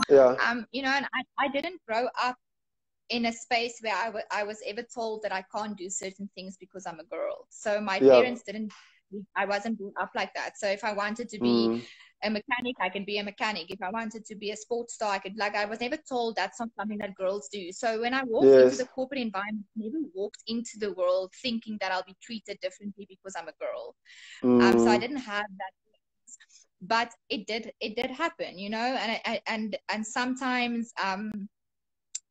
Yeah. You know, and I didn't grow up in a space where I was ever told that I can't do certain things because I'm a girl. So my Yeah. parents didn't, I wasn't brought up like that. So if I wanted to be Mm. a mechanic, I could be a mechanic. If I wanted to be a sports star, I could, like, I was never told that's not something that girls do. So when I walked into the Yes. corporate environment, I never walked into the world thinking that I'll be treated differently because I'm a girl. So I Mm. didn't have that, but it did happen, you know, and sometimes,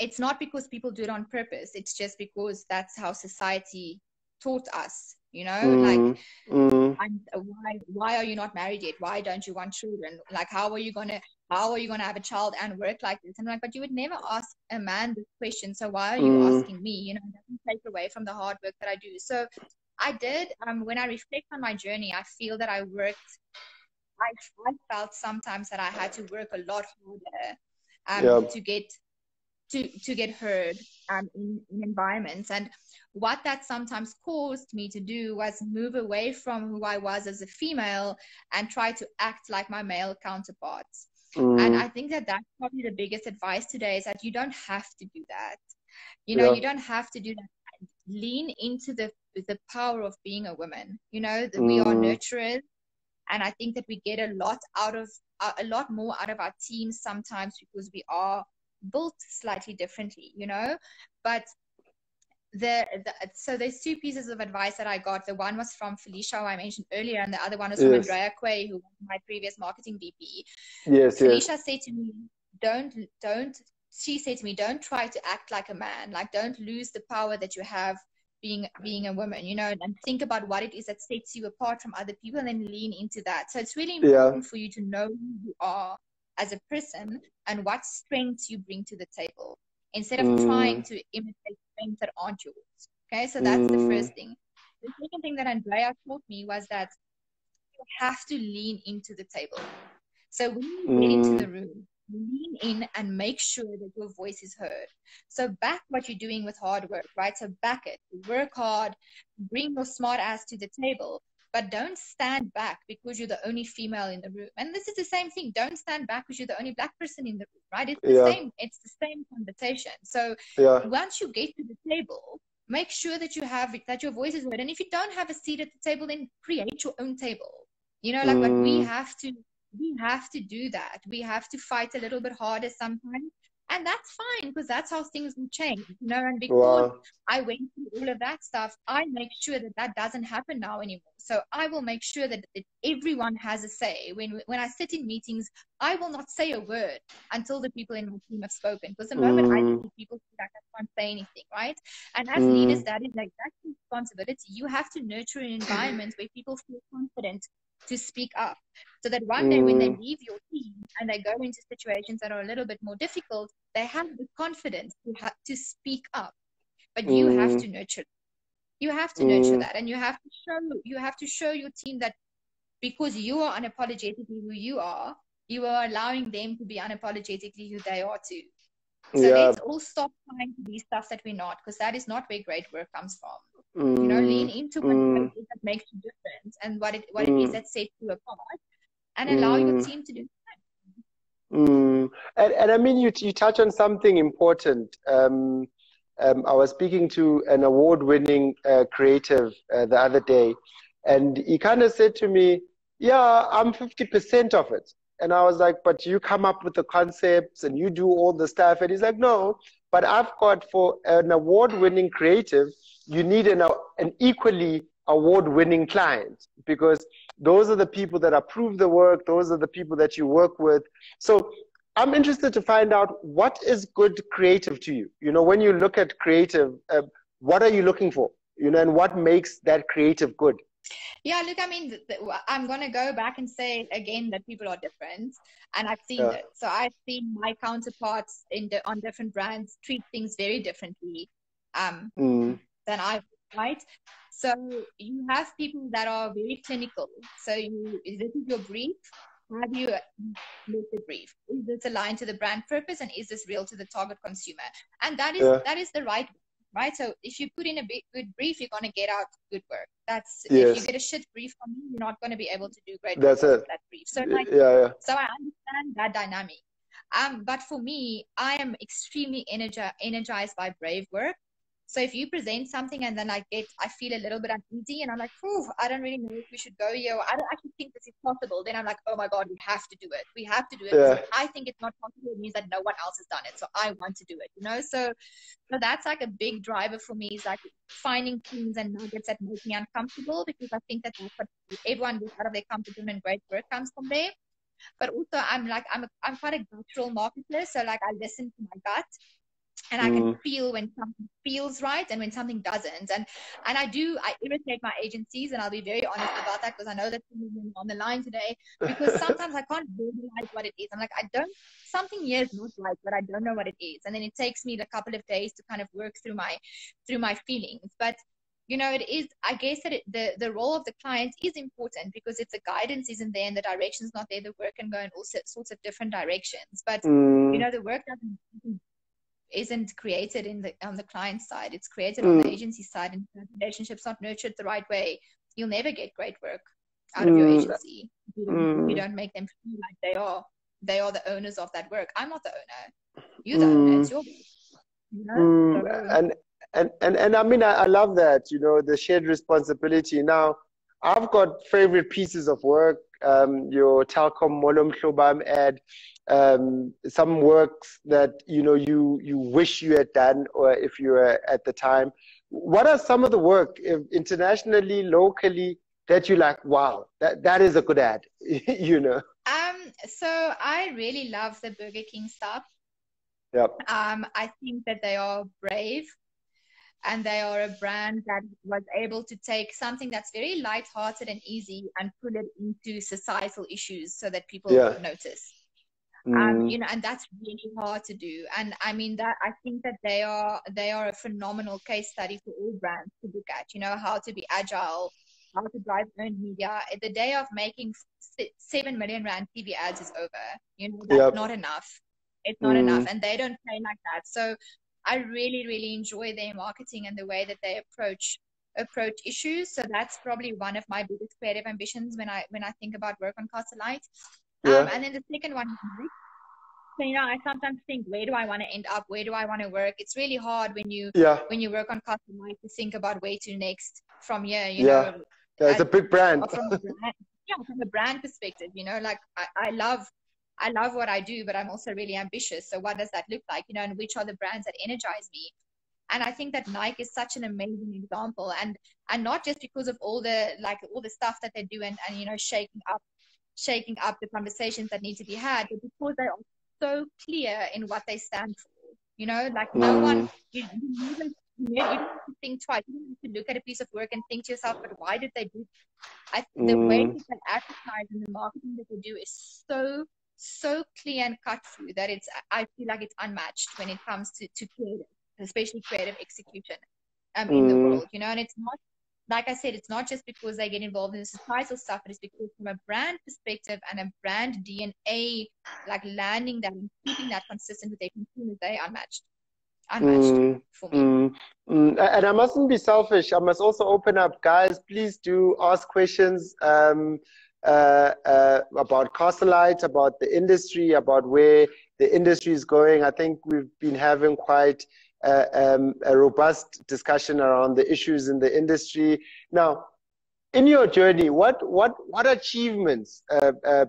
it's not because people do it on purpose. It's just because that's how society taught us, you know, like, Mm. Mm. and why are you not married yet? Why don't you want children? Like, how are you gonna have a child and work like this? And I'm like, but you would never ask a man this question. So why are you Mm. asking me? You know, it doesn't take away from the hard work that I do. So I did. When I reflect on my journey, I feel that I felt sometimes that I had to work a lot harder, Yeah. to get heard, in environments. And what that sometimes caused me to do was move away from who I was as a female and try to act like my male counterparts. And Mm. I think that that's probably the biggest advice today, is that you don't have to do that. You know, Yeah. you don't have to do that. Lean into the power of being a woman. You know, that we are Mm. nurturers, and I think that we get a lot more out of our teams sometimes because we are built slightly differently, you know. But so there's two pieces of advice that I got. The one was from Felicia, who I mentioned earlier, and the other one was from Yes. Andrea Quay, who was my previous marketing VP. Yes. Yes. Felicia said to me, don't she said to me, don't try to act like a man. Like, don't lose the power that you have being a woman, you know, and think about what it is that sets you apart from other people, and then lean into that. So it's really Yeah. important for you to know who you are as a person and what strengths you bring to the table, instead of trying Mm. to imitate strengths that aren't yours. Okay, so that's the Mm. first thing. The second thing that Andrea taught me was that you have to lean into the table. So when you get into Mm. the room, lean in and make sure that your voice is heard. So back what you're doing with hard work, right? So back it, work hard, bring your smart ass to the table, but don't stand back because you're the only female in the room. And this is the same thing. Don't stand back because you're the only black person in the room, right? Yeah. It's the same conversation. So Yeah. once you get to the table, make sure that your voice is heard. And if you don't have a seat at the table, then create your own table. You know, like, but Mm. we have to do that. We have to fight a little bit harder sometimes. And that's fine, because that's how things will change, you know. And because Wow. I went through all of that stuff, I make sure that that doesn't happen now anymore. So I will make sure that everyone has a say. When I sit in meetings, I will not say a word until the people in my team have spoken. Because the moment I Mm. speak, people feel like I can't say anything, right? And as leaders, Mm. that is like, that's responsibility. You have to nurture an environment where people feel confident to speak up, so that one day when they Mm. leave your team and they go into situations that are a little bit more difficult, they have the confidence to speak up. But Mm. you have to nurture Mm. that, and you have to show your team that because you are unapologetically who you are allowing them to be unapologetically who they are too. So Yeah. let's all stop trying to be stuff that we're not, because that is not where great work comes from. You know, lean Mm. into what it Mm. is that makes you different, and what it is Mm. that sets you apart, and allow your Mm. team to do. Mm. And I mean, you touch on something important. I was speaking to an award-winning creative the other day, and he kind of said to me, "Yeah, I'm 50% of it." And I was like, "But you come up with the concepts and you do all the stuff." And he's like, "No, but I've got, for an award-winning creative, you need an equally award-winning client, because those are the people that approve the work. Those are the people that you work with. So I'm interested to find out, what is good creative to you? You know, when you look at creative, what are you looking for? You know, and what makes that creative good?" Yeah, look, I mean, I'm going to go back and say again that people are different, and I've seen Yeah. that. So I've seen my counterparts on different brands treat things very differently, um, Mm. than I, right? So you have people that are very clinical. So this is your brief. Have you met the brief? Is this aligned to the brand purpose, and is this real to the target consumer? And Yeah. that is the right. So if you put in a good brief, you're going to get out good work. That's If you Yes. get a shit brief from me, you're not going to be able to do great work That's off it. of that brief. So Yeah. Yeah. so I understand that dynamic. But for me, I am extremely energized by brave work. So if you present something and then I feel a little bit uneasy and I'm like, "Phew, I don't really know if we should go here. Or I don't actually think this is possible." Then I'm like, "Oh my God, we have to do it. We have to do it because Yeah. if I think it's not possible, it means that no one else has done it. So I want to do it, you know?" So that's like a big driver for me, is like finding things and nuggets that make me uncomfortable, because I think that that's what everyone gets out of their comfort zone, and great work comes from there. But also I'm quite a guttural marketer. So like I listen to my gut, and I can Mm. feel when something feels right and when something doesn't. And I irritate my agencies, and I'll be very honest about that, because I know that someone on the line today, because sometimes I can't verbalize what it is. I'm like, something here is not right, but I don't know what it is. And then it takes me a couple of days to kind of work through my feelings. But you know, it is, I guess that the role of the client is important, because if the guidance isn't there and the direction's not there, the work can go in all sorts of different directions. But you Mm. know, the work isn't created on the client side. It's created on the Mm. agency side, and if the relationship's not nurtured the right way, you'll never get great work out of your Mm. agency if you Mm. don't make them feel like they are the owners of that work. I'm not the owner. You're the owner. Mm. It's your work, you know? Mm. So And I mean, I love that, you know, the shared responsibility. Now, I've got favorite pieces of work. Your Telkom Molom Shobam ad, some works that, you know, you wish you had done, or if you were at the time. What are some of the work, internationally, locally, that you like, wow, that is a good ad, you know? so I really love the Burger King stuff. Yep. I think that they are brave, and they are a brand that was able to take something that's very light-hearted and easy and put it into societal issues so that people Yeah. notice. Mm. You know, and that's really hard to do. And I mean that I think that they are a phenomenal case study for all brands to look at. You know, how to be agile, how to drive earned media. The day of making 7 million rand TV ads is over. You know, that's Yep. not enough. It's not enough, Mm. and they don't play like that. So I really, really enjoy their marketing and the way that they approach issues. So that's probably one of my biggest creative ambitions when I think about work on Castle Lite. Yeah. And then the second one is Mike. So, you know, I sometimes think, where do I want to end up? Where do I want to work? It's really hard Yeah. when you work on Castle Lite to think about where to next from here, you Yeah. know, Yeah. It's as a big brand. from a brand, yeah, from a brand perspective, you know, like I love what I do, but I'm also really ambitious. So what does that look like? You know, and which are the brands that energize me? And I think that Nike is such an amazing example, and not just because of all the stuff that they do, and you know, shaking up the conversations that need to be had, but because they are so clear in what they stand for. You know, like no one, Mm. you don't have to think twice. You don't have to look at a piece of work and think to yourself, but why did they do that? The way Mm. that they advertise and the marketing that they do is so clear and cut through that I feel like it's unmatched when it comes to creative, especially creative execution in the Mm. world, you know. And it's not, like I said, it's not just because they get involved in the societal stuff, but it's because from a brand perspective and a brand DNA, like landing that and keeping that consistent with their consumers, they unmatched Mm. for me. Mm. Mm. And I mustn't be selfish. I must also open up, guys. Please do ask questions about Castlelite, about the industry, about where the industry is going. I think we've been having quite a robust discussion around the issues in the industry. Now, in your journey, what achievements,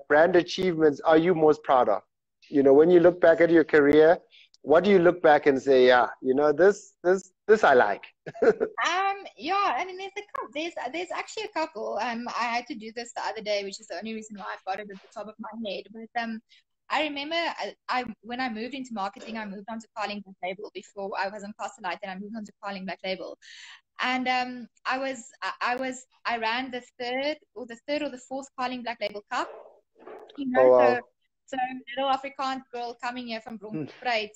brand achievements, are you most proud of? You know, when you look back at your career, what do you look back and say, yeah, you know, this I like. Yeah, I mean, there's actually a couple. I had to do this the other day, which is the only reason why I've got it at the top of my head. But I remember I when I moved into marketing, I moved on to Carling Black Label before I was on Castlelite, and I moved on to Carling Black Label. And I ran the fourth Carling Black Label Cup, you know. Oh So wow. so little Afrikaans girl coming here from Bloemfontein.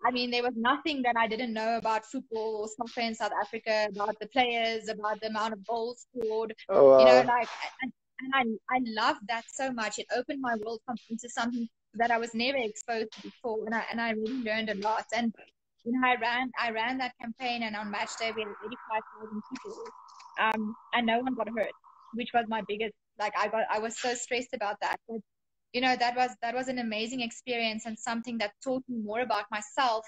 I mean, there was nothing that I didn't know about football or soccer in South Africa, about the players, about the amount of goals scored, Oh you know, wow. like, and I loved that so much. It opened my world into something that I was never exposed to before, and I really learned a lot. And you know, I ran that campaign, and on match day we had 85,000 people, and no one got hurt, which was my biggest. Like I was so stressed about that, but that was an amazing experience and something that taught me more about myself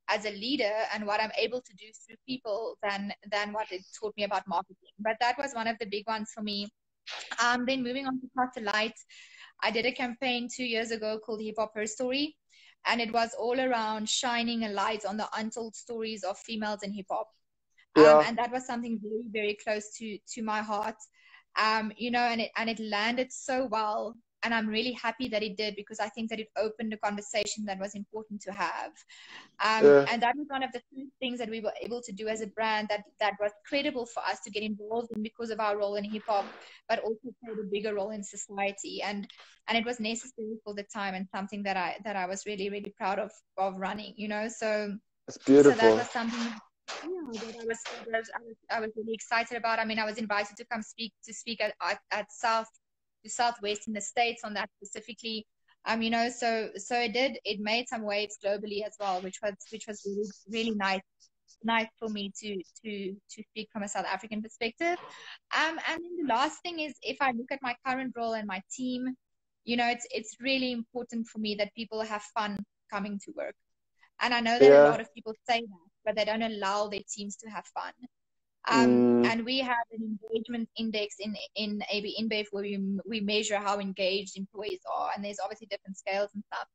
as a leader and what I'm able to do through people than what it taught me about marketing. But that was one of the big ones for me. Then moving on to Lite, I did a campaign 2 years ago called Hip Hop Her Story, and it was all around shining a light on the untold stories of females in hip hop. Yeah. And that was something very, very close to my heart. And it landed so well. And I'm really happy that it did, because I think that it opened a conversation that was important to have. Yeah. And that was one of the first things that we were able to do as a brand that was credible for us to get involved in because of our role in hip hop, but also played a bigger role in society. And it was necessary for the time and something that I was really, really proud of running, It's So that beautiful. was something I was really excited about. I mean, I was invited to come speak at Southwest in the States on that specifically. So it made some waves globally as well, which was really, really nice for me to speak from a South African perspective. And then the last thing is, if I look at my current role and my team, it's really important for me that people have fun coming to work. And I know that a Yeah. lot of people say that, but they don't allow their teams to have fun. Mm, And we have an engagement index in AB InBev where we measure how engaged employees are, and there's obviously different scales and stuff.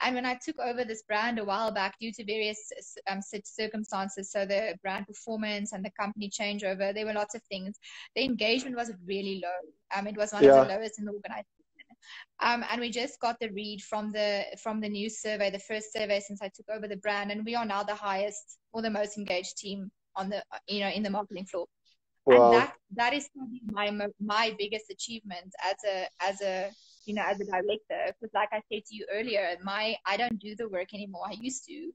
And when I took over this brand a while back, due to various circumstances, so the brand performance and the company changeover, there were lots of things. The engagement was really low. It was one of the yeah. lowest in the organization. And we just got the read from the new survey, the first survey since I took over the brand, and we are now the highest or the most engaged team on the in the marketing floor. And Wow. that is probably my biggest achievement as a as a director, because like I said to you earlier, I don't do the work anymore. I used to,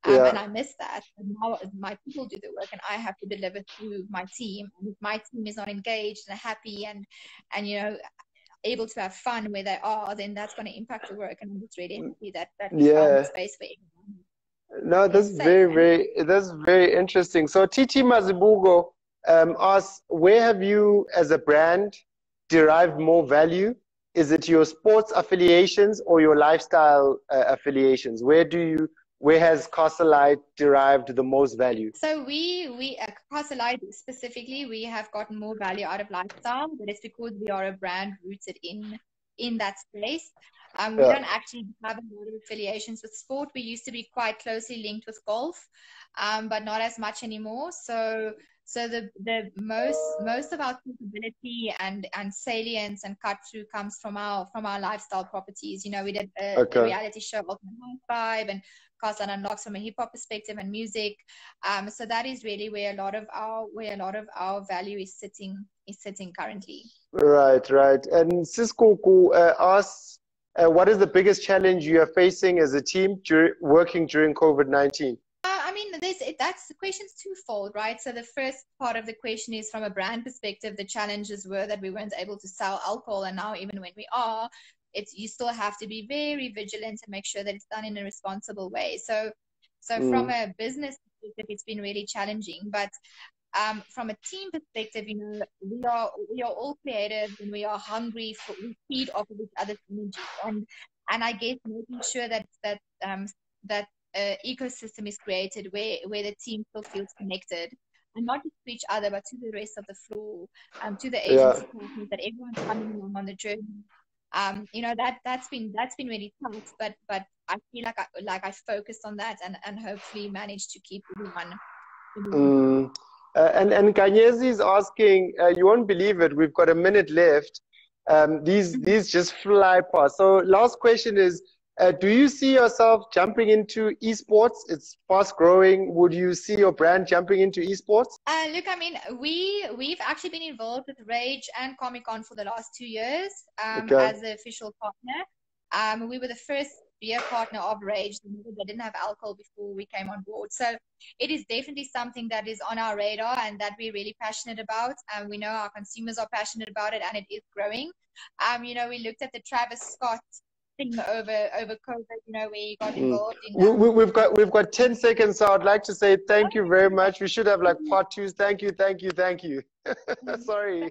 Yeah. and I miss that. But now my people do the work, and I have to deliver through my team. And if my team is not engaged and happy and able to have fun where they are, then that's going to impact the work. And I'm just really happy that we found the Yeah. space for everyone. No, It's safe, eh? that's very interesting. So Titi Mazibugo asks, where have you as a brand derived more value? Is it your sports affiliations or your lifestyle affiliations? Where has Castlelite derived the most value? So we across Lite specifically, we have gotten more value out of lifestyle, but it's because we are a brand rooted in that space. We Yeah. don't actually have a lot of affiliations with sport. We used to be quite closely linked with golf, but not as much anymore. So the most of our capability and salience and cut through comes from our lifestyle properties. We did a Okay. reality show, Ultimate High Five, and Cast and Unlocks from a hip hop perspective and music. So that is really where a lot of our value is sitting currently. Right, right. And Cisco asks, what is the biggest challenge you are facing as a team working during COVID-19? I mean, that's the question's twofold, right? So the first part of the question is from a brand perspective. The challenges were that we weren't able to sell alcohol, and now even when we are, you still have to be very vigilant and make sure that it's done in a responsible way. So from Mm, a business perspective, it's been really challenging, but from a team perspective, we are all creative and we are hungry we feed off of each other's energy, and I guess making sure that ecosystem is created where the team still feels connected, and not just to each other but to the rest of the floor, to the yeah. agency partners, that everyone's coming along on the journey. That's been really tough, but I feel like I focused on that and hopefully managed to keep everyone. Mm. And Kanyezi is asking, you won't believe it, we've got a minute left. These just fly past. So last question is, do you see yourself jumping into esports? It's fast growing. Would you see your brand jumping into esports? Look, I mean, we've actually been involved with Rage and Comic Con for the last 2 years Okay. as the official partner. We were the first beer partner of Rage. They didn't have alcohol before we came on board. So it is definitely something that is on our radar and that we're really passionate about. And we know our consumers are passionate about it, and it is growing. We looked at the Travis Scott thing over COVID, where he got Mm. involved in We've got 10 seconds, so I'd like to say thank you very Oh, much. We should have like part twos. Thank you, thank you, thank you. Sorry.